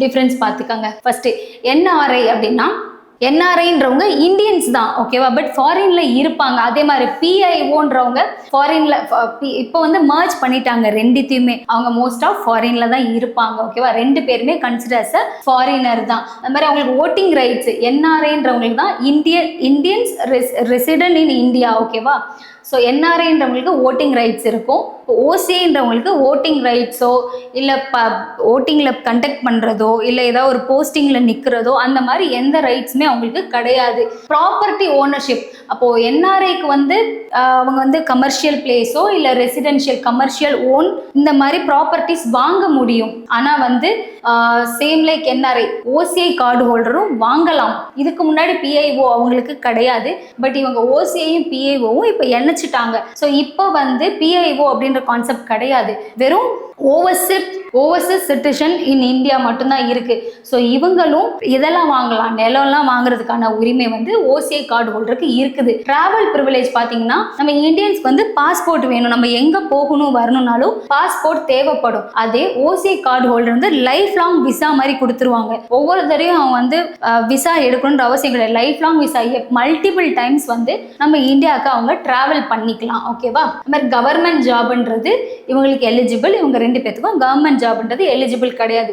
Difference பார்த்துக்கோங்க. First NRI அப்படின்னா என்ஆர்ஐன்றவங்க Indians தான், ஓகேவா? பட் ஃபாரின்ல இருப்பாங்க. அதே மாதிரி பிஐஓன்றவங்க ஃபாரின்ல இப்போ வந்து மர்ஜ் பண்ணிட்டாங்க ரெண்டுத்தையுமே. அவங்க மோஸ்ட் ஆஃப் ஃபாரின்ல தான் இருப்பாங்க, ஓகேவா? ரெண்டு பேருமே கன்சிடர்ஸ் அ ஃபாரினர் தான். அது மாதிரி அவங்களுக்கு ஓட்டிங் ரைட்ஸ் என்ஆர்ஐன்றவங்களுக்கு தான் இந்தியன்ஸ் ரெசிடென்ட் இன் இந்தியா, ஓகேவா? ஸோ என்ஆர்ஐன்றவங்களுக்கு ஓட்டிங் ரைட்ஸ் இருக்கும். இப்போ ஓசிஐன்றவங்களுக்கு ஓட்டிங் ரைட்ஸோ இல்லை ஓட்டிங்கில் கண்டக்ட் பண்ணுறதோ இல்லை ஏதாவது ஒரு போஸ்டிங்கில் நிற்கிறதோ அந்த மாதிரி எந்த ரைட்ஸுமே அவங்களுக்கு கிடையாது. ப்ராப்பர்ட்டி ஓனர்ஷிப், அப்போது என்ஆர்ஐக்கு வந்து அவங்க வந்து கமர்ஷியல் பிளேஸோ இல்லை ரெசிடென்ஷியல் கமர்ஷியல் ஓன் இந்த மாதிரி ப்ராப்பர்ட்டிஸ் வாங்க முடியும். ஆனால் வந்து same like NRI OCI card ஹோல்டரும் வாங்கலாம். இதுக்கு முன்னாடி பிஐஓ அவங்களுக்கு கிடையாது. பட் இவங்க ஓசிஐயும் பிஐஓவும் இப்போ இணைச்சிட்டாங்க. ஸோ இப்போ வந்து பிஐஓ அப்படின்ற கான்செப்ட் கிடையாது. வெறும் ஓவர்சீஸ் சிட்டிசன் இன் இந்தியா மட்டும்தான் இருக்கு. ஸோ இவங்களும் இதெல்லாம் வாங்கலாம். நிலம்லாம் வாங்குறதுக்கான உரிமை வந்து ஓசிஐ கார்டு ஹோல்டருக்கு இருக்குது. டிராவல் ப்ரிவிலேஜ் பார்த்தீங்கன்னா நம்ம இந்தியன்ஸ்க்கு வந்து பாஸ்போர்ட் வேணும். நம்ம எங்க போகணும் வரணும்னாலும் பாஸ்போர்ட் தேவைப்படும். அதே ஓசிஐ கார்டு ஹோல்டர் வந்து லைஃப் லாங் விசா மாதிரி கொடுத்துருவாங்க. ஒவ்வொரு தடையும் அவங்க வந்து விசா எடுக்கணுன்ற அவசியம் கிடையாது. Life long visa multiple times வந்து நம்ம இந்தியாவுக்கு அவங்க டிராவல் பண்ணிக்கலாம், ஓகேவா? அது மாதிரி கவர்மெண்ட் ஜாப்ன்றது இவங்களுக்கு எலிஜிபிள். இவங்க ரெண்டு பேத்துக்கும் கவர்மெண்ட் ஜாப்ன்றது எலிஜிபிள் கிடையாது.